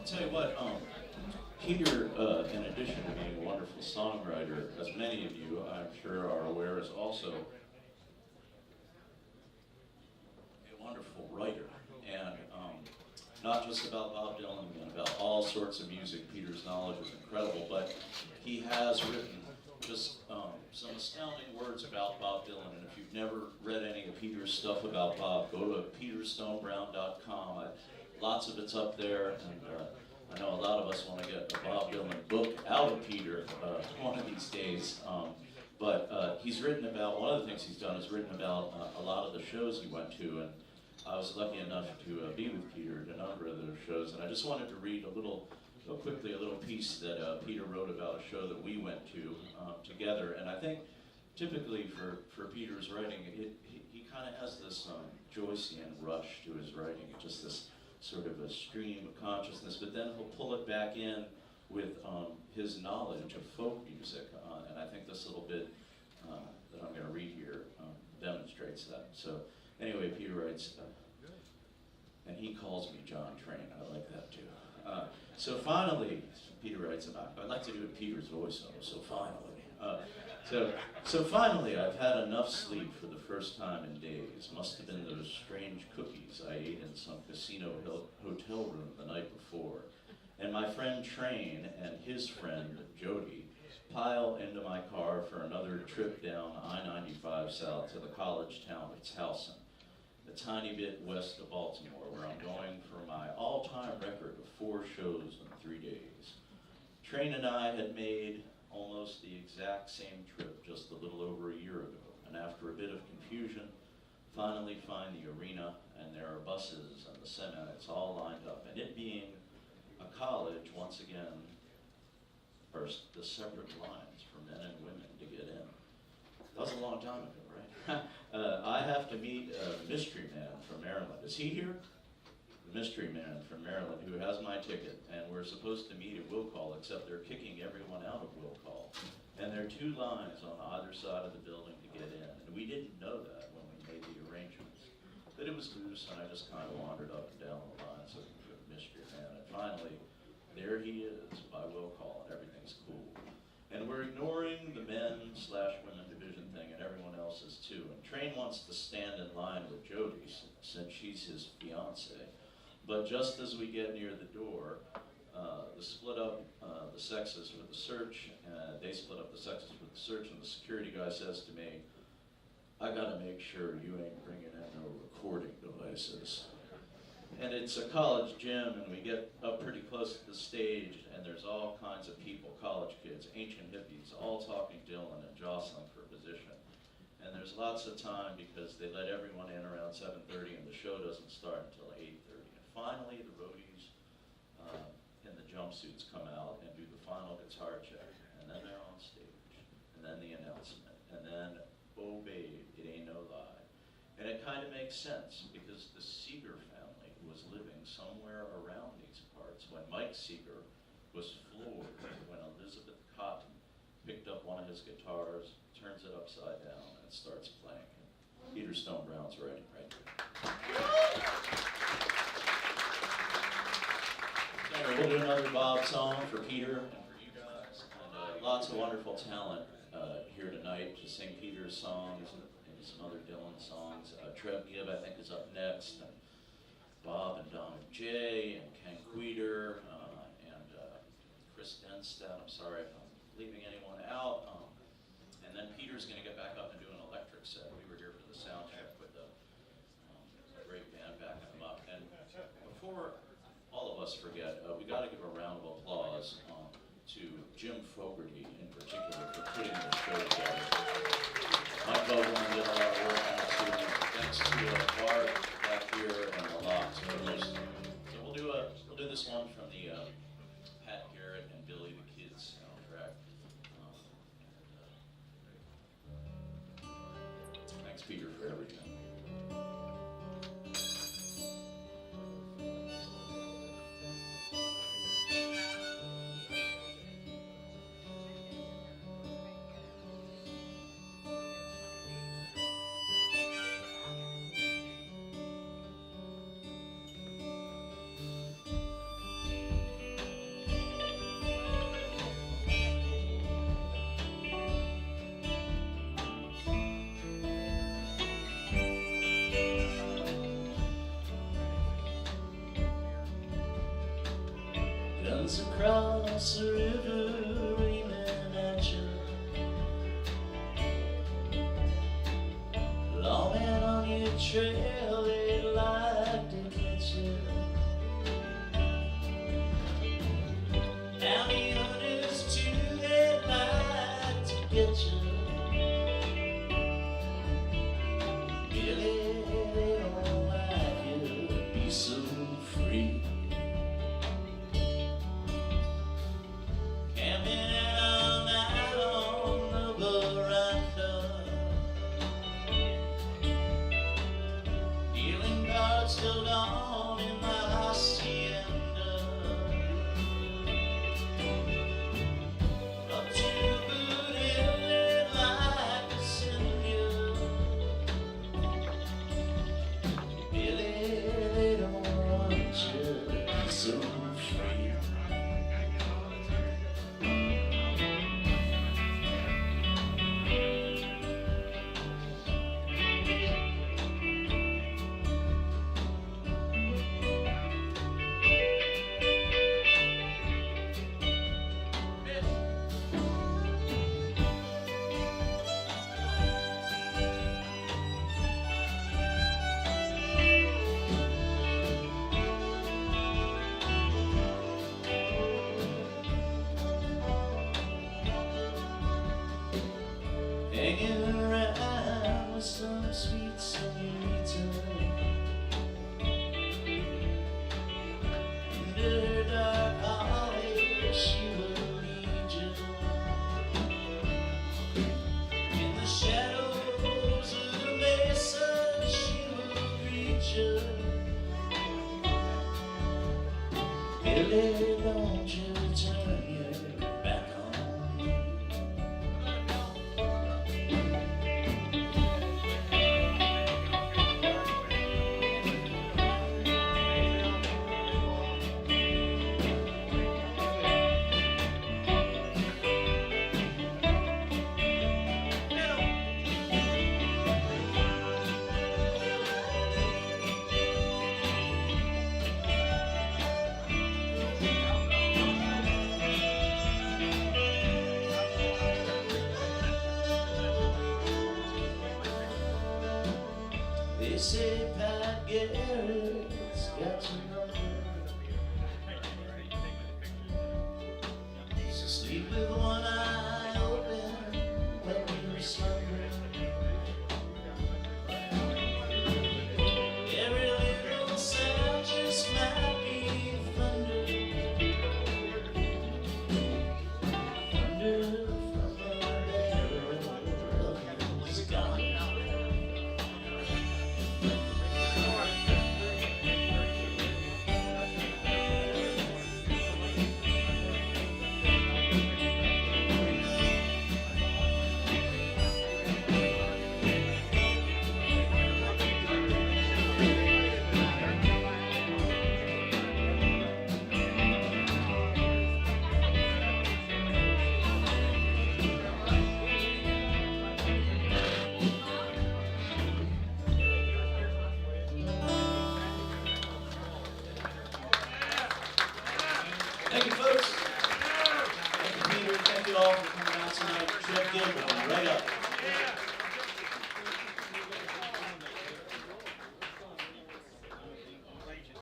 Tell you what, Peter, in addition to being a wonderful songwriter, as many of you, I'm sure, are aware, is also a wonderful writer. And not just about Bob Dylan and about all sorts of music. Peter's knowledge is incredible, but he has written just some astounding words about Bob Dylan. And if you've never read any of Peter's stuff about Bob, go to peterstonebrown.com. Lots of it's up there, and I know a lot of us want to get a Bob Dylan book out of Peter one of these days. But he's written about, one of the things he's done is written about a lot of the shows he went to, and I was lucky enough to be with Peter at a number of those shows, and I just wanted to read quickly a little piece that Peter wrote about a show that we went to together. And I think typically for Peter's writing, he kind of has this Joycean rush to his writing, just this sort of a stream of consciousness, but then he'll pull it back in with his knowledge of folk music, and I think this little bit that I'm going to read here demonstrates that. So anyway, Peter writes, and he calls me John Train. I like that too. So finally, Peter writes about, I'd like to do it Peter's voice though, so finally. So finally, I've had enough sleep for the first time in days. Must have been those strange cookies I ate in some casino hotel room the night before. And my friend Train and his friend Jody pile into my car for another trip down I-95 south to the college town of Towson, a tiny bit west of Baltimore, where I'm going for my all-time record of 4 shows in 3 days. Train and I had made almost the exact same trip just a little over a year ago, and after a bit of confusion, finally find the arena, and there are buses and the semis all lined up, and it being a college, once again, first the separate lines for men and women to get in. That was a long time ago, right? I have to meet a mystery man from Maryland. Is he here? The mystery man from Maryland who has my ticket, and we're supposed to meet at Will Call, except they're kicking everyone out of Will Call. And there are 2 lines on either side of the building to get in, and we didn't know that when we made the arrangements. But it was loose, and I just kind of wandered up and down the lines looking for the mystery man, and finally, there he is by Will Call, and everything's cool. And we're ignoring the men/women division thing, and everyone else is too. And Train wants to stand in line with Jody, since she's his fiance. But just as we get near the door, they split up the sexes for the search, and the security guy says to me, I gotta make sure you ain't bringing in no recording devices. And it's a college gym, and we get up pretty close to the stage, and there's all kinds of people, college kids, ancient hippies, all talking Dylan and jostling for position. And there's lots of time because they let everyone in around 7:30, and the show doesn't start until 8:30. And finally, the roadies in the jumpsuits come out and do the final guitar check, and then they're on stage, and then the announcement, and then, oh babe, it ain't no lie. And it kind of makes sense, because the Seeger family was living somewhere around these parts when Mike Seeger was floored when Elizabeth Cotton picked up one of his guitars, turns it upside down, and starts playing. Peter Stone Brown's writing right there. Anyway, we'll do another Bob song for Peter and for you guys. And lots of wonderful talent here tonight to sing Peter's songs and some other Dylan songs. Trev Gibb, I think, is up next. And Bob and Donna J. and Ken Guider and Chris Denstead. I'm sorry if I'm leaving anyone out. And then Peter's going to get back up and do an electric set. We were here for the sound check with a great band backing him up. And before all of us forget, we got to give a round of applause to Jim Fogarty in particular for putting this show together. Mike Vogel did a lot of work on it too. Thanks to Bart back here and a lot to most. So we'll do this one from the Pat Garrett and Billy the Kid soundtrack. Thanks, Peter, for everything. was across the river aiming at you, longing on your trail, they'd like to catch you. Now the others too, they'd like to get you. Really, they don't like you to be so free. Camping all night on the veranda, dealing cards till dawn in my hacienda. Up to Boot Hill, they'd like to send you. Billy, they don't want you to be so free. Hanging around with some sweet senorita, in her dark alley she will lead you. In the shadows of the mesa she will greet you. Billy, don't you turn your back on me. They say Pat Garrett's got your number, so sleep with one eye open when you're slumbering. Every little sound just might be thunder, thunder from the barrel of his gun. Thank you, folks. Thank you, Peter. Thank you all for coming out tonight. Jeff Gilmore, right up.